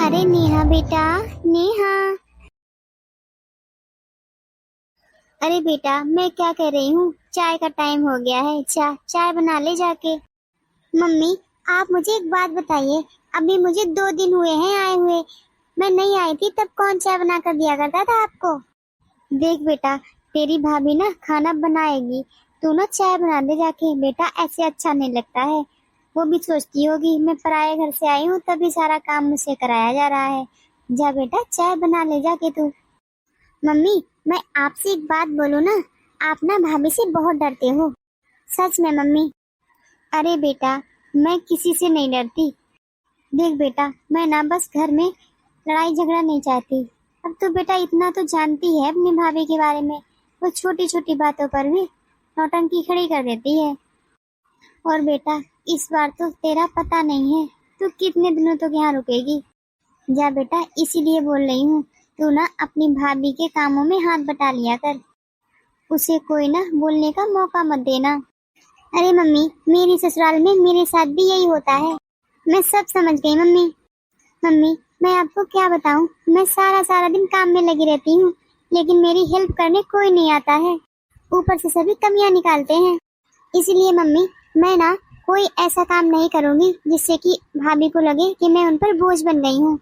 अरे नेहा बेटा, नेहा। अरे बेटा, मैं क्या कह रही हूँ, चाय का टाइम हो गया है। चाय बना ले जाके। मम्मी, आप मुझे एक बात बताइए। अभी मुझे 2 दिन हुए हैं आए हुए। मैं नहीं आई थी तब कौन चाय बना कर दिया करता था आपको। देख बेटा, तेरी भाभी ना खाना बनाएगी, तू ना चाय बना दे जाके। बेटा ऐसे अच्छा नहीं लगता है। वो भी सोचती होगी मैं पराये घर से आई हूँ तभी सारा काम मुझसे कराया जा रहा है। जा बेटा, चाय बना ले जाके तू। मम्मी, मैं आपसे एक बात बोलूँ ना, आप ना भाभी से बहुत डरते हो। सच में मम्मी। अरे बेटा, मैं किसी से नहीं डरती। देख बेटा, मैं ना बस घर में लड़ाई झगड़ा नहीं चाहती। अब तो बेटा इतना तो जानती है अपनी भाभी के बारे में, वो छोटी छोटी बातों पर भी नौटंकी खड़ी कर देती है। और बेटा, इस बार तो तेरा पता नहीं है तू कितने दिनों तक यहाँ रुकेगी। जा बेटा, इसीलिए बोल रही हूँ, तू ना अपनी भाभी के कामों में हाथ बटा लिया कर। उसे कोई ना बोलने का मौका मत देना। अरे मम्मी, मेरी ससुराल में मेरे साथ भी यही होता है। मैं सब समझ गई मम्मी। मम्मी, मैं आपको क्या बताऊं, मैं सारा सारा दिन काम में लगी रहती हूँ, लेकिन मेरी हेल्प करने कोई नहीं आता है। ऊपर से सभी कमियां निकालते हैं। इसलिए मम्मी, मैं ना कोई ऐसा काम नहीं करूंगी जिससे कि भाभी को लगे कि मैं उन पर बोझ बन गई हूँ।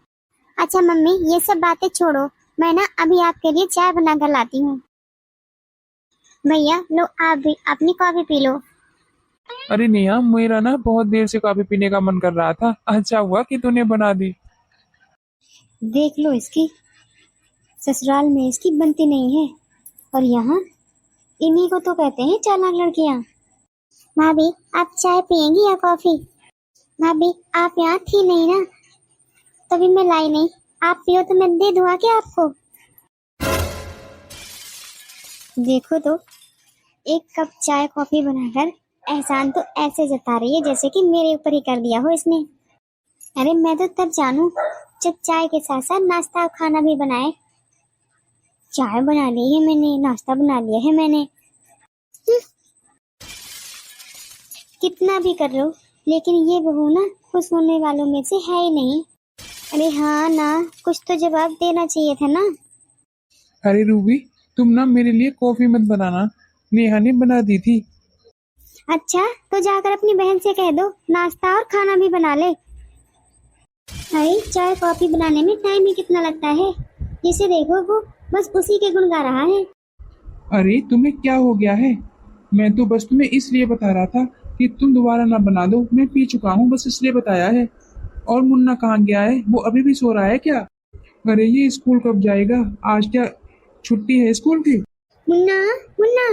अच्छा मम्मी, ये सब बातें छोड़ो, मैं ना अभी आपके लिए चाय बना कर लाती हूँ। भैया लो, आप भी अपनी कॉफी पी लो। अरे नेहा, मेरा ना बहुत देर से कॉफी पीने का मन कर रहा था। अच्छा हुआ कि तूने बना दी। देख लो इसकी, ससुराल में इसकी बनती नहीं है, और यहाँ इन्हीं को तो कहते हैं चालाक लड़कियाँ। भाभी, आप चाय पियेंगी या कॉफी? भाभी, आप यहाँ थी नहीं ना, तभी मैं लाई नहीं। आप पियो तो मैं दे दूँ क्या आपको? देखो तो, एक कप चाय कॉफी बनाकर एहसान तो ऐसे जता रही है जैसे कि मेरे ऊपर ही कर दिया हो इसने। अरे मैं तो तब जानू जब चाय के साथ साथ नाश्ता और खाना भी बनाए। चाय बना ली है मैंने, नाश्ता बना लिया है मैंने। कितना भी कर लो, लेकिन ये बहू ना खुश होने वालों में से है ही नहीं। अरे हाँ ना, कुछ तो जवाब देना चाहिए था ना। अरे रूबी, तुम ना मेरे लिए कॉफी मत बनाना, नेहा ने बना दी थी। अच्छा, तो जाकर अपनी बहन से कह दो नाश्ता और खाना भी बना ले। अरे चाय कॉफी बनाने में टाइम ही कितना लगता है, जिसे देखो वो बस उसी के गुण गा रहा है। अरे तुम्हें क्या हो गया है? मैं तो बस तुम्हें इसलिए बता रहा था कि तुम दोबारा ना बना दो। मैं पी चुका हूँ, बस इसलिए बताया है। और मुन्ना कहाँ गया है? वो अभी भी सो रहा है क्या? अरे ये स्कूल कब जाएगा? आज क्या छुट्टी है स्कूल की? मुन्ना, मुन्ना।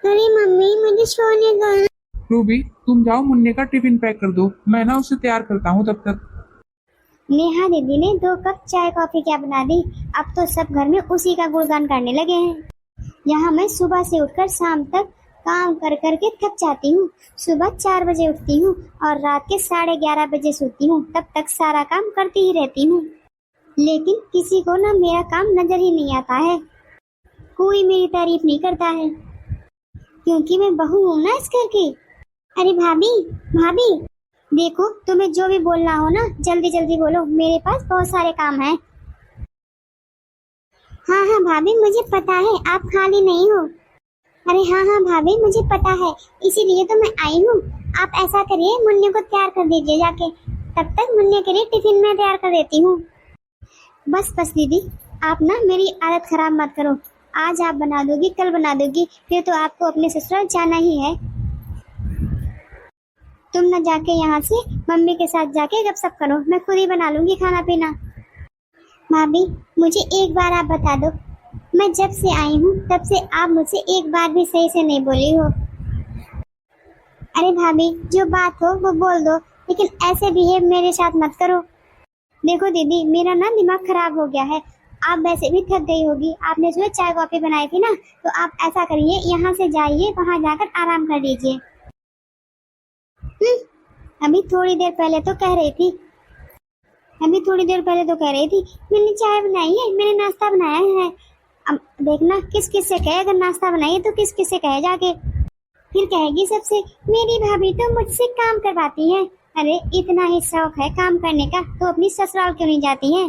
अरे मम्मी, मुझे सोने दो। रूबी, तुम जाओ मुन्ने का टिफिन पैक कर दो, मैं ना उसे तैयार करता हूँ तब तक। नेहा दीदी ने 2 कप चाय कॉफी क्या बना दी। अब तो सब घर में उसी का गुणगान करने लगे हैं। यहाँ मैं सुबह से उठकर शाम तक काम कर कर के थक जाती हूँ। सुबह 4 बजे उठती हूँ और रात के 11:30 बजे सोती हूँ। तब तक सारा काम करती ही रहती हूँ, लेकिन किसी को ना मेरा काम नजर ही नहीं आता है। कोई मेरी तारीफ नहीं करता है, क्योंकि मैं बहू हूँ ना इस घर की। अरे भाभी, भाभी, देखो तुम्हें जो भी बोलना हो ना जल्दी जल्दी बोलो, मेरे पास बहुत सारे काम हैं। हाँ हाँ भाभी, मुझे पता है आप खाली नहीं हो। अरे हाँ हाँ भाभी, मुझे पता है, इसीलिए तो मैं आई हूँ। आप ऐसा करिए, मुन्ने को तैयार कर दीजिए जाके। तब तक मुन्ने के लिए टिफिन में तैयार कर देती हूँ। बस बस दीदी, आप ना मेरी आदत खराब मत करो। आज आप बना दोगी, कल बना दोगी, फिर तो आपको अपने ससुराल जाना ही है। तुम ना जाके यहाँ से मम्मी के साथ जाके गपशप करो, मैं खुद ही बना लूंगी खाना पीना। भाभी, मुझे एक बार आप बता दो, मैं जब से आई हूँ तब से आप मुझसे एक बार भी सही से नहीं बोली हो। अरे भाभी, जो बात हो वो बोल दो, लेकिन ऐसे बिहेव मेरे साथ मत करो। देखो दीदी, मेरा ना दिमाग खराब हो गया है। आप वैसे भी थक गई होगी, आपने सुबह चाय कॉफी बनाई थी ना, तो आप ऐसा करिए, यहाँ से जाइए, वहाँ जाकर आराम कर लीजिए। अभी थोड़ी देर पहले तो कह रही थी मैंने चाय बनाई है, मैंने नाश्ता बनाया है। अब देखना किस किस से कहे, अगर नाश्ता बनाइए तो किस किस से कहे जाके। फिर कहेगी सबसे मेरी भाभी तो मुझसे काम करवाती है। अरे इतना ही शौक है काम करने का तो अपनी ससुराल क्यों नहीं जाती है?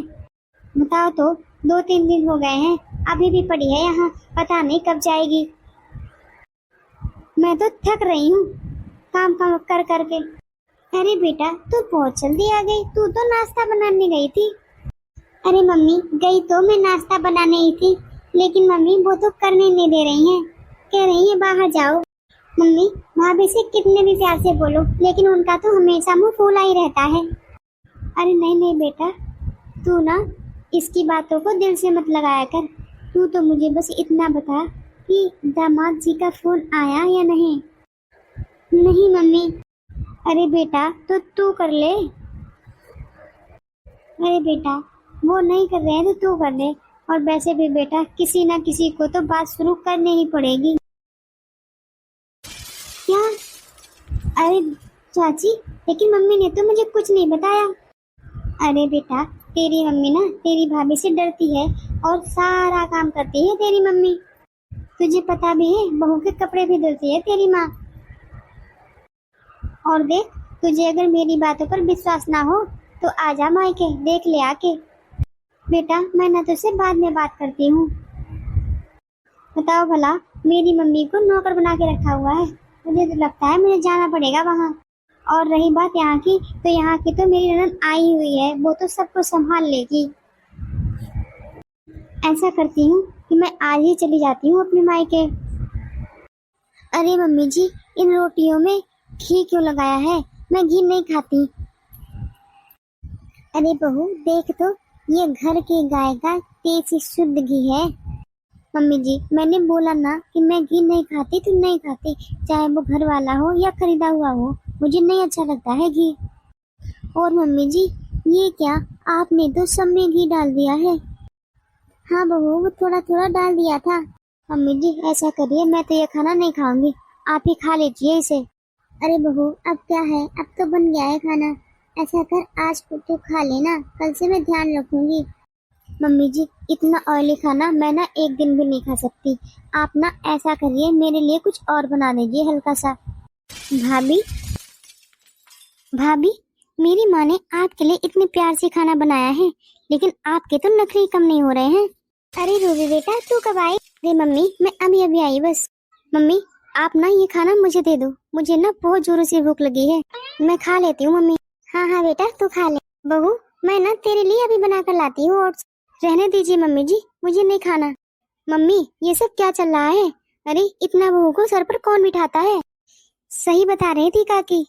बताओ तो, 2-3 दिन हो गए हैं, अभी भी पड़ी है यहाँ, पता नहीं कब जाएगी। मैं तो थक रही हूँ काम काम कर करके। अरे बेटा तू बहुत जल्दी आ गई, तू तो नाश्ता बनाने गई थी। अरे मम्मी गई तो मैं नाश्ता बनाने ही थी, लेकिन मम्मी वो तो करने नहीं दे रही हैं, कह रही है बाहर जाओ। मम्मी भाभी से कितने भी प्यार से बोलो, लेकिन उनका तो हमेशा मुंह फूला ही रहता है। अरे नहीं नहीं बेटा, तू ना इसकी बातों को दिल से मत लगाया कर। तू तो मुझे बस इतना बता कि दामाद जी का फोन आया या नहीं। नहीं मम्मी। अरे बेटा तो तू कर ले। अरे बेटा वो नहीं कर रहे हैं तो तू कर ले, और वैसे भी बेटा किसी ना किसी को तो बात शुरू करनी ही पड़ेगी। क्या? अरे चाची, लेकिन मम्मी ने तो मुझे कुछ नहीं बताया। अरे बेटा तेरी मम्मी ना तेरी भाभी से डरती है और सारा काम करती है तेरी मम्मी। तुझे पता भी है बहू के कपड़े भी धुलती है तेरी माँ। और देख, तुझे अगर मेरी बातों पर विश्वास ना हो तो आजा मायके, देख ले आके। बेटा मैं ना तुझसे बाद में बात करती हूँ। बताओ भला, मेरी मम्मी को नौकर बना के रखा हुआ है, मुझे तो लगता है मुझे जाना पड़ेगा वहाँ। और रही बात यहाँ की, तो यहाँ की तो मेरी ननद आई हुई है, वो तो सबको संभाल लेगी। ऐसा करती हूँ कि मैं आज ही चली जाती हूँ अपने मायके। अरे मम्मी जी, इन रोटियों में घी क्यों लगाया है? मैं घी नहीं खाती। अरे बहू देख तो, ये घर के गाय का देसी शुद्ध घी है। मम्मी जी मैंने बोला ना कि मैं घी नहीं खाती तो नहीं खाती, चाहे वो घर वाला हो या खरीदा हुआ हो, मुझे नहीं अच्छा लगता है घी। और मम्मी जी ये क्या, आपने तो सब में घी डाल दिया है। हाँ बहू वो थोड़ा थोड़ा डाल दिया था। मम्मी जी ऐसा करिए, मैं तो ये खाना नहीं खाऊंगी, आप ही खा लीजिए इसे। अरे बहू अब क्या है, अब तो बन गया है खाना। ऐसा कर आज तो खा लेना, कल से मैं ध्यान रखूंगी। मम्मी जी इतना ऑयली खाना मैं ना एक दिन भी नहीं खा सकती, आप ना ऐसा करिए मेरे लिए कुछ और बना दीजिए हल्का सा। भाभी भाभी, मेरी माँ ने आपके लिए इतने प्यार से खाना बनाया है, लेकिन आपके तो नखरे कम नहीं हो रहे हैं। अरे रूबी बेटा तू कब आई? अरे मम्मी मैं अभी अभी आई बस। मम्मी आप ना ये खाना मुझे दे दो, मुझे ना बहुत जोरों से भूख लगी है, मैं खा लेती हूँ मम्मी। हाँ हाँ बेटा तू खा ले। बहू मैं ना तेरे लिए अभी बना कर लाती हूँ, और रहने दीजिए मम्मी जी, मुझे नहीं खाना। मम्मी ये सब क्या चल रहा है? अरे इतना बहू को सर पर कौन बिठाता है? सही बता रही थी काकी।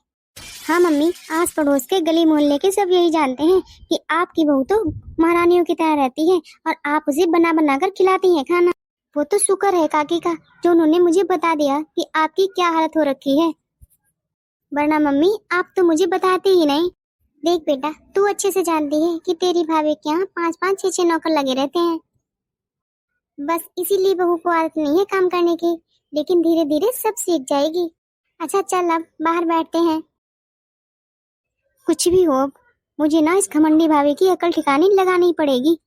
हाँ मम्मी, आस पड़ोस के गली मोहल्ले के सब यही जानते हैं कि आपकी बहू तो महारानियों की तरह रहती है, और आप उसे बना बना कर खिलाती हैं खाना। वो तो शुक्र है काकी का जो उन्होंने मुझे बता दिया कि आपकी क्या हालत हो रखी है, वरना मम्मी आप तो मुझे बताती ही नहीं। देख बेटा तू अच्छे से जानती है कि तेरी भाभी के यहाँ 5-5 6-6 नौकर लगे रहते हैं, बस इसीलिए बहू को आदत नहीं है काम करने की, लेकिन धीरे धीरे सब सीख जाएगी। अच्छा चल अब बाहर बैठते हैं। कुछ भी हो, मुझे ना इस घमंडी भाभी की अकल ठिकाने लगानी पड़ेगी।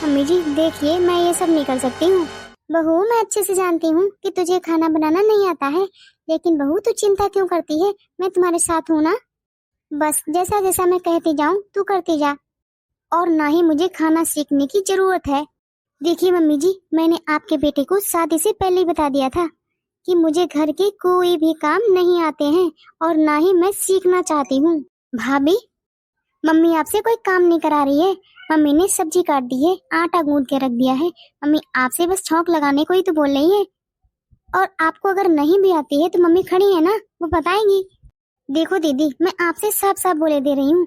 मम्मी जी देखिए मैं ये सब नहीं कर सकती हूँ। बहू मैं अच्छे से जानती हूँ कि तुझे खाना बनाना नहीं आता है, लेकिन बहू तू चिंता क्यों करती है, मैं तुम्हारे साथ हूँ ना। बस जैसा जैसा मैं कहती जाऊँ तू करती जा, और ना ही मुझे खाना सीखने की जरूरत है। देखिए मम्मी जी मैंने आपके बेटे को शादी से पहले ही बता दिया था कि मुझे घर के कोई भी काम नहीं आते हैं, और ना ही मैं सीखना चाहती हूँ। भाभी मम्मी आपसे कोई काम नहीं करा रही है, मम्मी ने सब्जी काट दी है, आटा गूंद के रख दिया है, मम्मी आपसे बस छौंक लगाने को ही तो बोल रही है। और आपको अगर नहीं भी आती है तो मम्मी खड़ी है ना, वो बताएंगी। देखो दीदी मैं आपसे साफ साफ बोले दे रही हूँ,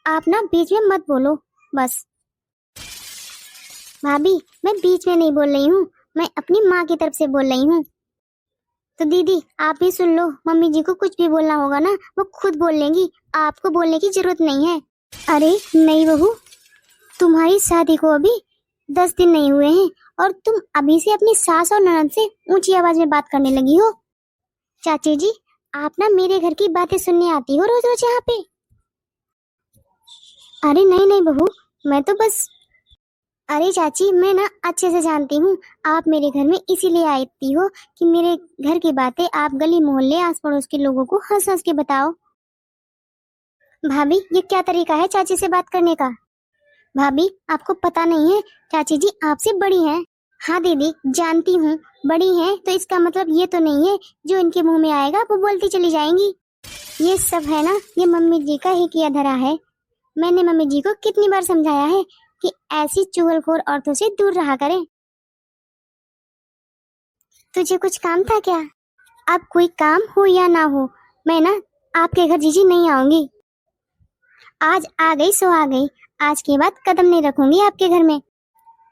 आप ना बीच में मत बोलो बस। भाभी मैं बीच में नहीं बोल रही हूँ, मैं अपनी माँ की तरफ से बोल रही हूँ। तो दीदी आप ही सुन लो, मम्मी जी को कुछ भी बोलना होगा ना वो खुद बोल लेंगी, आपको बोलने की जरूरत नहीं है। अरे नहीं बहू, तुम्हारी शादी को अभी 10 दिन नहीं हुए हैं, और तुम अभी से अपनी सास और ननद से ऊंची आवाज में बात करने लगी हो। चाची जी आप ना मेरे घर की बातें सुनने आती हो रोज रोज यहाँ पे। अरे नहीं नहीं बहू, मैं तो बस अरे चाची, मैं ना अच्छे से जानती हूँ आप मेरे घर में इसीलिए आती हो कि मेरे घर की बातें आप गली मोहल्ले आस पड़ोस के लोगों को हंस हंस के बताओ। भाभी, ये क्या तरीका है चाची से बात करने का? भाभी, आपको पता नहीं है चाची जी आपसे बड़ी हैं। हाँ दीदी, जानती हूँ बड़ी हैं, तो इसका मतलब ये तो नहीं है जो इनके मुंह में आएगा वो बोलती चली जाएंगी। ये सब है ना, ये मम्मी जी का ही किया धरा है। मैंने मम्मी जी को कितनी बार समझाया है कि ऐसी चुगलखोर औरतों से दूर रहा करें। तुझे कुछ काम था क्या? अब कोई काम हो या ना हो, मैं ना आपके घर जीजी नहीं आऊंगी। आज आ गई सो आ गई, आज के बाद कदम नहीं रखूंगी आपके घर में।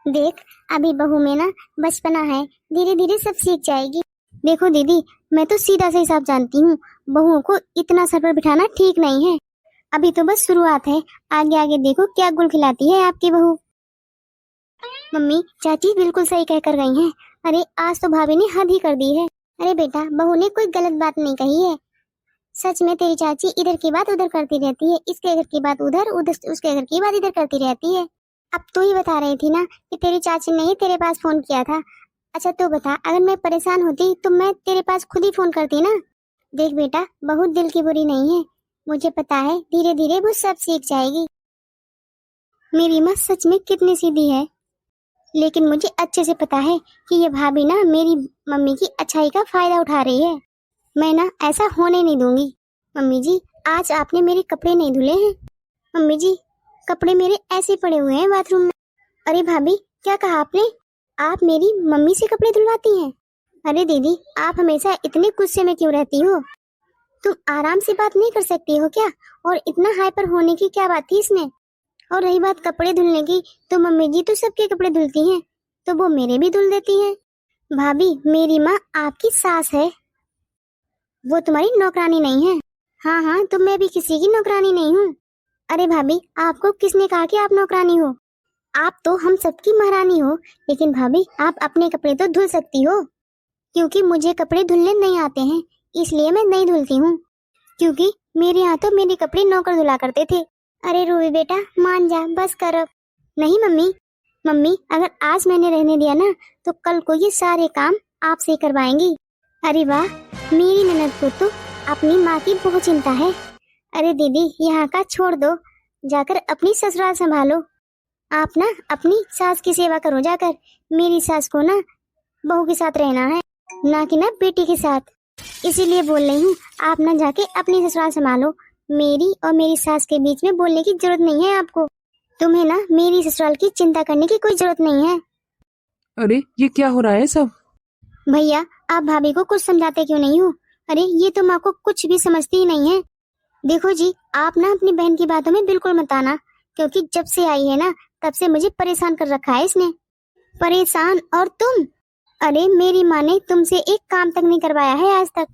देख, अभी बहू में ना बचपना है, धीरे धीरे सब सीख जाएगी। देखो दीदी, मैं तो सीधा से हिसाब जानती हूँ, बहुओं को इतना सर पर बिठाना ठीक नहीं है। अभी तो बस शुरुआत है, आगे आगे देखो क्या गुल खिलाती है आपकी बहू। मम्मी, चाची बिल्कुल सही कह कर गई हैं। अरे आज तो भाभी ने हद ही कर दी है। अरे बेटा, बहू ने कोई गलत बात नहीं कही है। सच में तेरी चाची इधर की बात उधर करती रहती है, इसके घर की बात उधर, उधर उसके घर की बात इधर करती रहती है। अब तू ही बता रही थी ना कि तेरी चाची ने ही तेरे पास फोन किया था। अच्छा तो बता, अगर मैं परेशान होती तो मैं तेरे पास खुद ही फोन करती ना। देख बेटा, बहुत दिल की बुरी नहीं है, मुझे पता है धीरे धीरे वो सब सीख जाएगी। मेरी माँ सच में कितनी सीधी है, लेकिन मुझे अच्छे से पता है कि ये भाभी ना मेरी मम्मी की अच्छाई का फायदा उठा रही है। मैं ना ऐसा होने नहीं दूंगी। मम्मी जी, आज आपने मेरे कपड़े नहीं धुले हैं। मम्मी जी, कपड़े मेरे ऐसे पड़े हुए हैं बाथरूम में। अरे भाभी, क्या कहा आपने? आप मेरी मम्मी से कपड़े धुलवाती हैं? अरे दीदी, आप हमेशा इतने गुस्से में क्यों रहती हो? तुम आराम से बात नहीं कर सकती हो क्या? और इतना हाइपर होने की क्या बात थी इसमें? और रही बात कपड़े धुलने की, तो मम्मी जी तो सबके कपड़े धुलती हैं, तो वो मेरे भी धुल देती हैं। भाभी, मेरी माँ आपकी सास है, वो तुम्हारी नौकरानी नहीं है। हाँ हाँ, तो मैं भी किसी की नौकरानी नहीं हूँ। अरे भाभी, आपको किसने कहा कि आप नौकरानी हो? आप तो हम सबकी महारानी हो। लेकिन भाभी, आप अपने कपड़े तो धुल सकती हो। क्योंकि मुझे कपड़े धुलने नहीं आते हैं, इसलिए मैं नहीं धुलती हूँ। क्योंकि मेरे यहाँ तो मेरे कपड़े नौकर धुला करते थे। अरे रूबी बेटा, मान जा, बस कर अब। नहीं मम्मी, मम्मी अगर आज मैंने रहने दिया ना, तो कल को ये सारे काम आपसे ही करवाएंगी। अरे वाह, मेरी ननद को तो अपनी माँ की बहुत चिंता है। अरे दीदी, यहाँ का छोड़ दो, जाकर अपनी ससुराल संभालो। आप ना अपनी सास की सेवा करो जाकर। मेरी सास को ना बहू के साथ रहना है, ना कि ना बेटी के साथ। इसीलिए बोल रही हूँ, आप ना जाके अपनी ससुराल संभालो। मेरी और मेरी सास के बीच में बोलने की जरूरत नहीं है आपको। तुम्हें ना मेरी ससुराल की चिंता करने की कोई जरूरत नहीं है। अरे ये क्या हो रहा है सब? भैया, आप भाभी को कुछ समझाते क्यों नहीं हो? अरे ये तो माँ को कुछ भी समझती ही नहीं है। देखो जी, आप ना अपनी बहन की बातों में बिल्कुल मत आना, क्योंकि जब से आई है ना, तब से मुझे परेशान कर रखा है इसने। परेशान? और तुम? अरे मेरी माँ ने तुमसे एक काम तक नहीं करवाया है आज तक।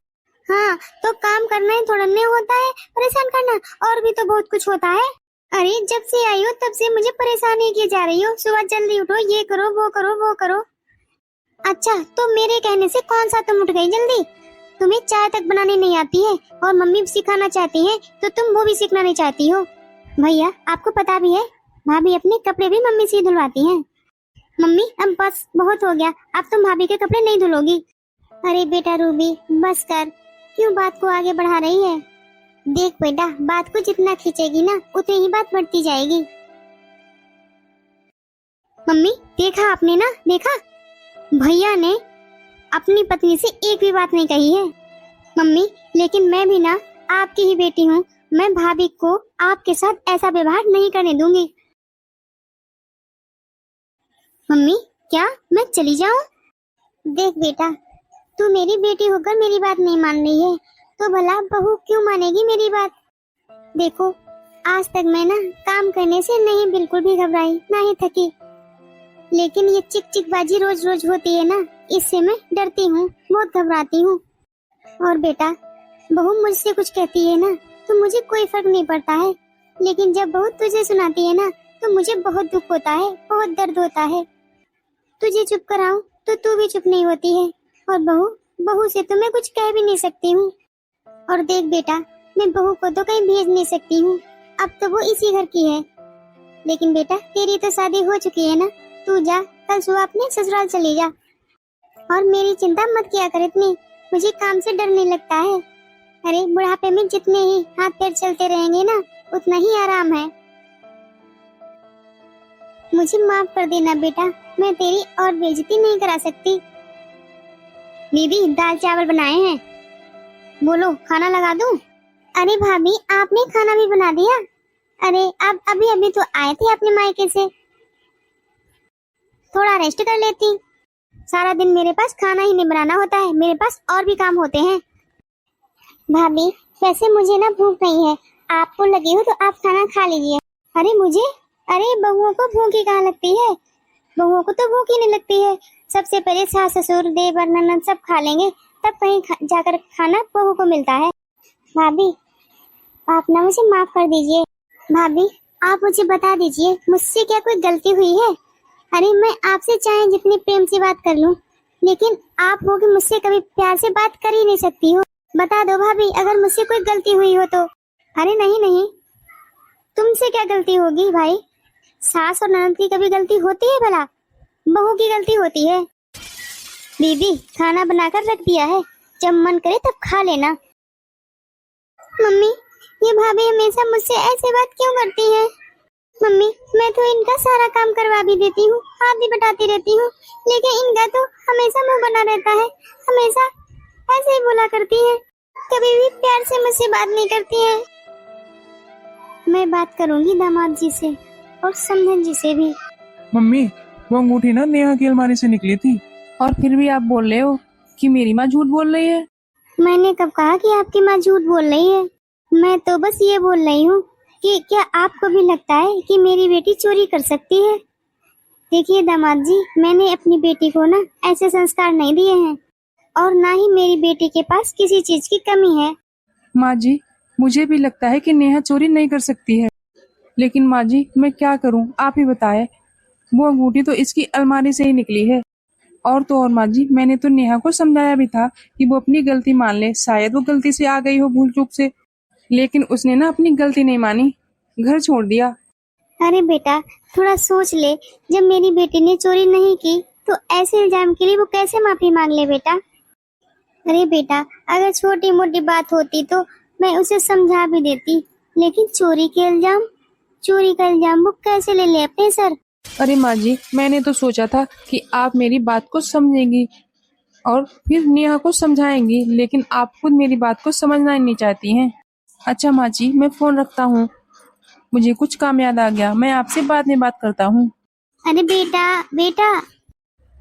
हाँ, तो काम करना ही थोड़ा नहीं होता है परेशान करना, और भी तो बहुत कुछ होता है। अरे जब से आई हो तब से मुझे परेशान ही किए जा रही हो। सुबह जल्दी उठो, ये करो वो करो वो करो। अच्छा, तो मेरे कहने से कौन सा तुम उठ गई जल्दी? तुम्हें चाय तक बनाने नहीं आती है, और मम्मी सिखाना चाहती है तो तुम वो भी सीखना नहीं चाहती हो। भैया, आपको पता भी है भाभी अपने कपड़े भी मम्मी से ही धुलवाती हैं। मम्मी अब बस, बहुत हो गया, अब तुम भाभी के कपड़े नहीं धुलोगी। अरे बेटा रूबी, बस कर, क्यों बात को आगे बढ़ा रही है? देख बेटा, बात को जितना खींचेगी ना, उतनी ही बात बढ़ती जाएगी। मम्मी, देखा आपने ना, देखा भैया ने अपनी पत्नी से एक भी बात नहीं कही है। मम्मी, लेकिन मैं भी ना आपकी ही बेटी हूँ, मैं भाभी को आपके साथ ऐसा व्यवहार नहीं करने दूंगी। मम्मी, क्या मैं चली जाऊं? देख बेटा, तू मेरी बेटी होकर मेरी बात नहीं मान रही है, तो भला बहू क्यों मानेगी मेरी बात? देखो, आज तक मैं ना काम करने से नहीं बिल्कुल भी घबराई, ना ही थकी, लेकिन ये चिक चिक बाजी रोज रोज होती है ना, इससे मैं डरती हूँ, बहुत घबराती हूँ। और बेटा, बहू मुझसे कुछ कहती है ना, तो मुझे कोई फर्क नहीं पड़ता है, लेकिन जब बहू तुझे सुनाती है ना, तो मुझे बहुत दुख होता है, बहुत दर्द होता है। तुझे चुप कराऊं तो तू भी चुप नहीं होती है, और बहू से तो मैं कुछ कह भी नहीं सकती हूँ। और देख बेटा, मैं बहू को तो कहीं भेज नहीं सकती हूँ, अब तो वो इसी घर की है। लेकिन बेटा, तेरी तो शादी हो चुकी है ना, तू जा, कल सुबह अपने ससुराल चली जा और मेरी चिंता मत किया कर इतनी। मुझे काम से डर नहीं लगता है। अरे बुढ़ापे में जितने ही हाथ पैर चलते रहेंगे ना, उतना ही आराम है। मुझे माफ कर देना बेटा, मैं तेरी और बेइज्जती नहीं करा सकती। दीदी दाल चावल बनाए हैं, बोलो खाना लगा दूं? अरे भाभी आपने खाना भी बना दिया? अरे अब अभी अभी तो आए थे अपने मायके से, थोड़ा रेस्ट कर लेती। सारा दिन मेरे पास खाना ही नहीं बनाना होता है, मेरे पास और भी काम होते हैं। भाभी वैसे मुझे ना भूख नहीं है, आपको लगी हो तो आप खाना खा लीजिए। अरे मुझे? अरे बहुओं को भूख ही कहाँ लगती है, बहुओं को तो भूख ही नहीं लगती है। सबसे पहले सास ससुर देवर ननद सब खा लेंगे, तब कहीं जाकर खाना बहू को मिलता है। भाभी आप ना मुझे माफ कर दीजिए। भाभी आप मुझे बता दीजिए, मुझसे क्या कोई गलती हुई है? अरे मैं आपसे चाहे जितनी प्रेम से बात कर लूं, लेकिन आप हो कि मुझसे कभी प्यार से बात कर ही नहीं सकती हो। बता दो भाभी, अगर मुझसे कोई गलती हुई हो तो। अरे नहीं नहीं, तुमसे क्या गलती होगी भाई, सास और ननद की कभी गलती होती है भला? बहू की गलती होती है। दीदी खाना बनाकर रख दिया है, जब मन करे तब खा लेना। मम्मी ये भाभी हमेशा मुझसे ऐसे बात क्यों करती है? मम्मी मैं तो इनका सारा काम करवा भी देती हूँ, हाथ भी बटाती रहती हूँ, लेकिन इनका तो हमेशा मुंह बना रहता है, हमेशा ऐसे ही बोला करती है, कभी भी प्यार से मुझसे बात नहीं करती है। मैं बात करूंगी दामाद जी से और समधन जी से भी। मम्मी वो अंगूठी ना नेहा की अलमारी से निकली थी। और फिर भी आप बोल रहे हो कि मेरी माँ झूठ बोल रही है। मैंने कब कहा कि आपकी माँ झूठ बोल रही है? मैं तो बस ये बोल रही हूँ कि क्या आपको भी लगता है कि मेरी बेटी चोरी कर सकती है? देखिए दामाद जी, मैंने अपनी बेटी को ना ऐसे संस्कार नहीं दिए हैं, और ना ही मेरी बेटी के पास किसी चीज की कमी है। माँ जी मुझे भी लगता है कि नेहा चोरी नहीं कर सकती है, लेकिन माँ जी मैं क्या करूँ, आप ही बताएं। वो अंगूठी तो इसकी अलमारी से ही निकली है। और तो और माँ जी, मैंने तो नेहा को समझाया भी था कि वो अपनी गलती मान ले, शायद वो गलती से आ गई हो भूल चूक से, लेकिन उसने ना अपनी गलती नहीं मानी, घर छोड़ दिया। अरे बेटा थोड़ा सोच ले, जब मेरी बेटी ने चोरी नहीं की तो ऐसे इल्जाम के लिए वो कैसे माफी मांग ले बेटा? अरे बेटा अगर छोटी मोटी बात होती तो मैं उसे समझा भी देती, लेकिन चोरी का इल्जाम वो कैसे ले ले अपने सर? अरे माँ जी मैंने तो सोचा था कि आप मेरी बात को समझेंगी और फिर नेहा को समझाएंगी, लेकिन आप खुद मेरी बात को समझना ही नहीं चाहती हैं। अच्छा माँ जी मैं फोन रखता हूँ, मुझे कुछ काम याद आ गया, मैं आपसे बाद में बात करता हूँ। अरे बेटा बेटा,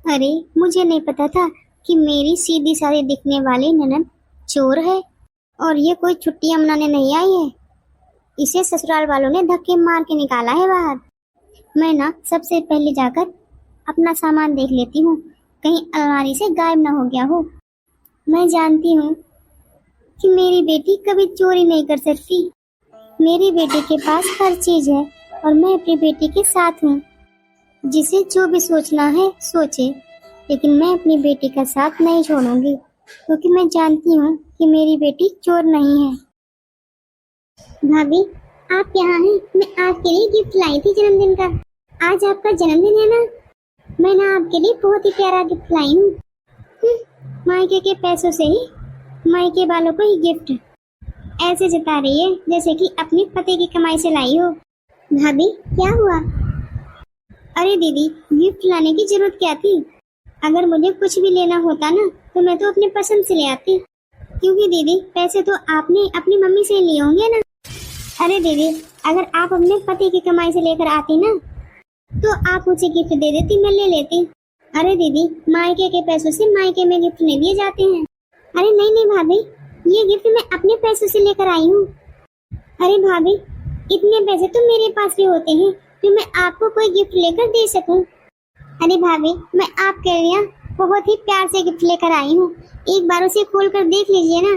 अरे मुझे नहीं पता था कि मेरी सीधी सादी दिखने वाली ननद चोर है, और ये कोई छुट्टियां मनाने नहीं आई है। इसे ससुराल वालों ने धक्के मार के निकाला है बाहर। मैं ना सबसे पहले जाकर अपना सामान देख लेती हूँ, कहीं अलमारी से गायब ना हो गया हो। मैं जानती हूँ कि मेरी बेटी कभी चोरी नहीं कर सकती। मेरी बेटी के पास हर चीज है और मैं अपनी बेटी के साथ हूँ। जिसे जो भी सोचना है सोचे, लेकिन मैं अपनी बेटी का साथ नहीं छोड़ूंगी, क्योंकि मैं जानती हूँ कि मेरी बेटी चोर नहीं है। भाभी आप यहाँ हैं, मैं आपके लिए गिफ्ट लाई थी जन्मदिन का। आज आपका जन्मदिन है ना, मैं ना आपके लिए बहुत ही प्यारा गिफ्ट लाई हूँ। मायके के पैसों से ही मायके वालों को ही गिफ्ट ऐसे जता रही है जैसे कि अपने पति की कमाई से लाई हो। भाभी क्या हुआ? अरे दीदी गिफ्ट लाने की जरूरत क्या थी? अगर मुझे कुछ भी लेना होता ना तो मैं तो अपने पसंद से ले आती, क्योंकि दीदी पैसे तो आपने अपनी मम्मी से लिए होंगे ना। अरे दीदी अगर आप अपने पति की कमाई से लेकर आती ना तो आप मुझे गिफ्ट दे देती, मैं ले लेती। अरे दीदी मायके के पैसों से मायके में गिफ्ट नहीं दिए जाते हैं। अरे नहीं नहीं भाभी, ये गिफ्ट मैं अपने पैसों से लेकर आई हूँ। अरे भाभी इतने पैसे तो मेरे पास भी होते हैं जो मैं आपको कोई गिफ्ट लेकर दे सकूं। अरे भाभी मैं आपके लिए बहुत ही प्यार से गिफ्ट लेकर आई हूँ, एक बार उसे खोल कर देख लीजिए ना।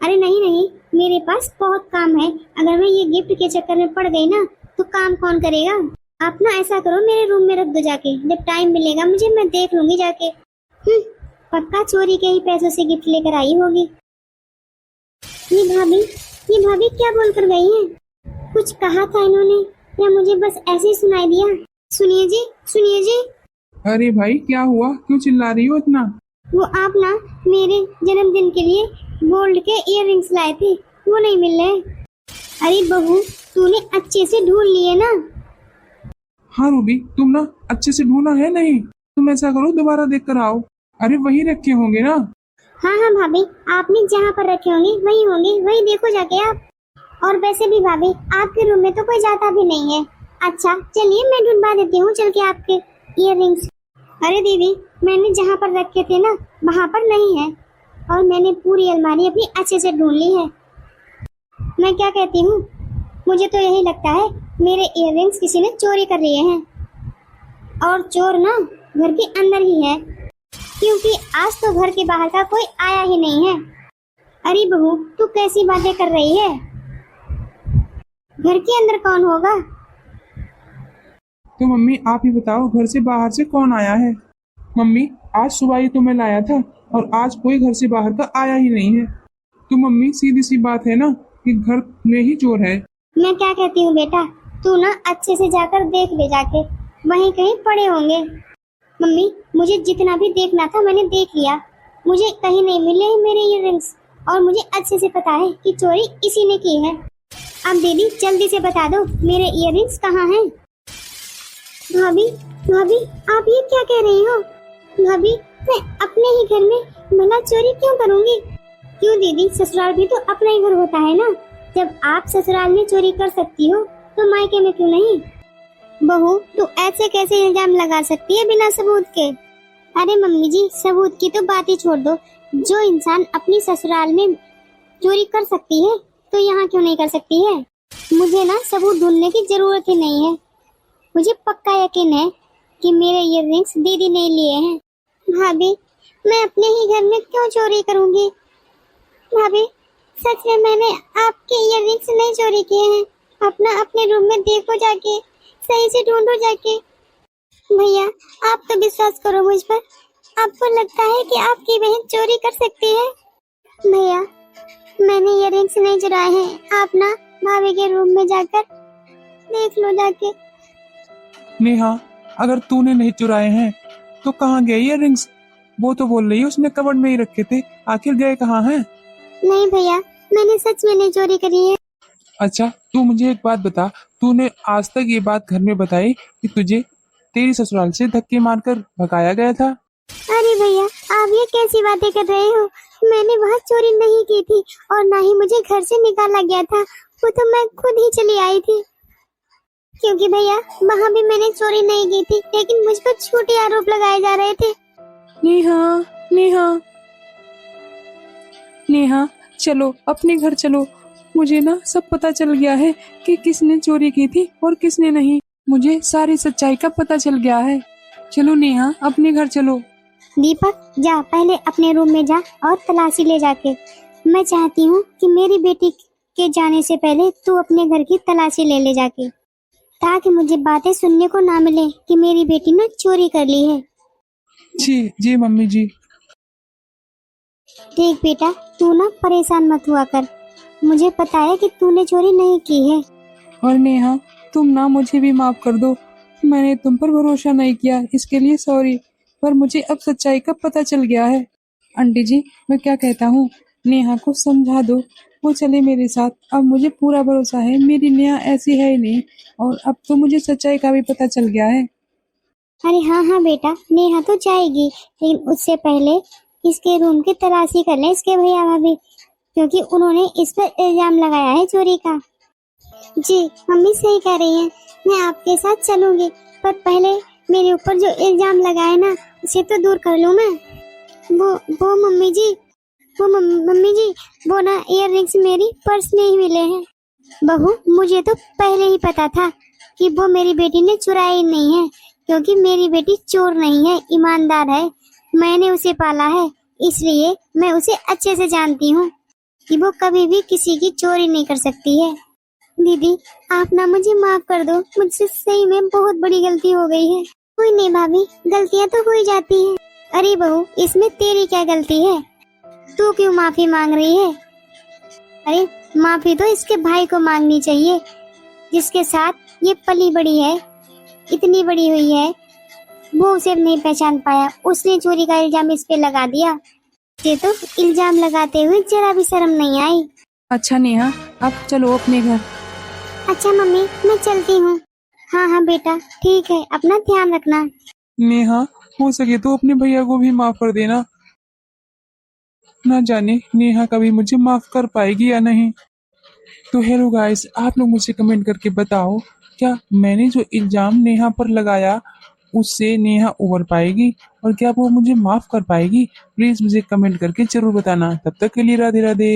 अरे नहीं नहीं, मेरे पास बहुत काम है, अगर मैं ये गिफ्ट के चक्कर में पड़ गई ना तो काम कौन करेगा? आप ना ऐसा करो, मेरे रूम में रख दो जाके, जब टाइम मिलेगा मुझे मैं देख लूंगी जाके। पक्का चोरी के ही पैसों से गिफ्ट लेकर आई होगी। ये भाभी क्या बोलकर गई हैं? कुछ कहा था इन्होंने या मुझे बस ऐसे ही सुनाई दिया? सुनिए जी, सुनिए जी। अरे भाई क्या हुआ, क्यों चिल्ला रही हो इतना? वो आप ना मेरे जन्मदिन के लिए गोल्ड के इयररिंग्स लाए थे, वो नहीं मिल रहे। अरे बहू, तूने अच्छे से ढूंढ लिए ना? हाँ रूबी, तुम ना अच्छे से ढूंढा है नहीं? तुम ऐसा करो, दोबारा देख कर आओ। अरे वही रखे होंगे ना। हाँ हाँ भाभी, आपने जहाँ पर रखे होंगे, वही देखो जाके आप। और वैसे भी भाभी, आपके रूम में तो कोई जाता भी नहीं है। अच्छा चलिए, मैं ढूंढवा देती हूँ चल के आपके इयररिंग्स। अरे दीदी, मैंने जहाँ पर रखे थे ना, वहाँ पर नहीं है। और मैंने पूरी अलमारी अपनी अच्छे से ढूंढ ली है। मैं क्या कहती हूँ, मुझे तो यही लगता है मेरे इयररिंग्स किसी ने चोरी कर लिए हैं। और चोर ना घर के अंदर ही है, क्योंकि आज तो घर के बाहर का कोई आया ही नहीं है। अरे बहू, तू कैसी बातें कर रही है? घर के अंदर कौन होगा? तो मम्मी आप ही बताओ, घर से बाहर से कौन आया है? मम्मी आज सुबह ही तो मैं लाया था, और आज कोई घर से बाहर का आया ही नहीं है। तो मम्मी सीधी सी बात है ना कि घर में ही चोर है। मैं क्या कहती हूँ बेटा, तू ना अच्छे से जाकर देख ले जाके, वहीं कहीं पड़े होंगे। मम्मी, मुझे जितना भी देखना था मैंने देख लिया, मुझे कहीं नहीं मिले मेरे इयररिंग्स। और मुझे अच्छे से पता है कि चोरी इसी ने की है। अब दीदी जल्दी से बता दो, मेरे इयररिंग्स कहाँ हैं? भाभी, भाभी आप ये क्या कह रही हो? भाभी, मैं अपने ही घर में भला चोरी क्यों करूंगी? क्यों दीदी, ससुराल भी तो अपना ही घर होता है ना। जब आप ससुराल में चोरी कर सकती हो तो मायके में क्यों नहीं? बहू, तू ऐसे कैसे इल्जाम लगा सकती है बिना सबूत के? अरे मम्मी जी, सबूत की तो बात ही छोड़ दो। जो इंसान अपनी ससुराल में चोरी कर सकती है तो यहाँ क्यों नहीं कर सकती है? मुझे ना सबूत ढूंढने की जरूरत ही नहीं है। मुझे पक्का यकीन है कि मेरे इयररिंग्स दीदी ने लिए हैं। भाभी, मैं अपने ही घर में क्यों चोरी करूंगी? भाभी, सच में मैंने आपके इयररिंग्स नहीं चोरी किए हैं। अपना अपने रूम में देखो जाके, सही से ढूंढो जाके। भैया, आप तो विश्वास करो मुझ पर। आपको लगता है कि आपकी बहन चोरी कर सकती है? भैया, मैंने इयररिंग्स नहीं चुराए हैं। आप ना भाभी के रूम में जाकर देख लो जाके। नेहा, अगर तूने नहीं चुराए हैं तो कहाँ गए इयररिंग्स? वो तो बोल रही है उसने कबर्ड में ही रखे थे, आखिर गए कहाँ हैं? नहीं भैया, मैंने सच में नहीं चोरी करी है। अच्छा तू मुझे एक बात बता, तूने आज तक ये बात घर में बताई कि तुझे तेरी ससुराल से धक्के मारकर भगाया गया था? अरे भैया, आप ये कैसी बातें कर रहे हो? मैंने वहाँ चोरी नहीं की थी, और ना ही मुझे घर से निकाला गया था। वो तो मैं खुद ही चली आई थी। क्योंकि भैया, वहाँ भी मैंने चोरी नहीं की थी, लेकिन मुझ पर झूठे आरोप लगाए जा रहे थे। नेहा, नेहा, नेहा, चलो अपने घर चलो। मुझे ना सब पता चल गया है कि किसने चोरी की थी और किसने नहीं। मुझे सारी सच्चाई का पता चल गया है। चलो नेहा, अपने घर चलो। दीपक, जा पहले अपने रूम में जा और तलाशी ले जाके। मैं चाहती हूँ कि मेरी बेटी के जाने से पहले तू अपने घर की तलाशी ले ले जाके, ताकि मुझे बातें सुनने को ना मिले कि मेरी बेटी ने चोरी कर ली है। जी जी मम्मी जी। देख बेटा, तू ना परेशान मत हुआ कर। मुझे पता है कि तूने चोरी नहीं की है। और नेहा, तुम ना मुझे भी माफ कर दो। मैंने तुम पर भरोसा नहीं किया, इसके लिए सॉरी। पर मुझे अब सच्चाई का पता चल गया है। आंटी जी, मैं क्या कहता हूँ, नेहा को समझा दो, वो चले मेरे साथ। अब मुझे पूरा भरोसा है मेरी नेहा ऐसी है ही नहीं, और अब तो मुझे सच्चाई का भी पता चल गया है। अरे हाँ हाँ बेटा, नेहा तो जाएगी, लेकिन उससे पहले इसके रूम की तलाशी कर ले इसके भैया भाभी, क्योंकि उन्होंने इस पर इल्जाम लगाया है चोरी का। जी, मम्मी सही कह रही हैं, मैं आपके साथ चलूंगी, पर पहले मेरे ऊपर जो इल्जाम लगाए ना, उसे तो दूर कर लूं मैं। वो मम्मी जी, मम्मी जी, वो ना इयररिंग्स मेरी पर्स में ही मिले हैं। बहू, मुझे तो पहले ही पता था कि वो मेरी बेटी ने चुराई नहीं है, क्योंकि मेरी बेटी चोर नहीं है, ईमानदार है। मैंने उसे पाला है, इसलिए मैं उसे अच्छे से जानती हूँ कि वो कभी भी किसी की चोरी नहीं कर सकती है। दीदी, आप ना मुझे माफ कर दो, मुझसे सही में बहुत बड़ी गलती हो गई है। कोई नहीं भाभी, गलतियाँ तो हो ही जाती हैं। अरे बहू, इसमें तेरी क्या गलती है? तू क्यों माफी मांग रही है? अरे माफी तो इसके भाई को मांगनी चाहिए, जिसके साथ ये पली बड़ी है, इतनी बड़ी हुई है। वो उसे नहीं पहचान पाया, उसने चोरी का इल्जाम इस पे लगा दिया। ये तो इल्जाम लगाते हुए जरा भी शर्म नहीं आई। अच्छा नेहा, अब चलो अपने घर। अच्छा मम्मी, मैं चलती हूँ। हाँ हाँ बेटा, ठीक है, अपना ध्यान रखना। नेहा, हो सके तो अपने भैया को भी माफ कर देना। ना जाने नेहा कभी मुझे माफ कर पाएगी या नहीं। तो हेलो गाइस, आप लोग मुझे कमेंट करके बताओ, क्या मैंने जो इल्जाम नेहा पर लगाया उससे नेहा उबर पाएगी और क्या वो मुझे माफ कर पाएगी? प्लीज मुझे कमेंट करके जरूर बताना। तब तक के लिए राधे राधे।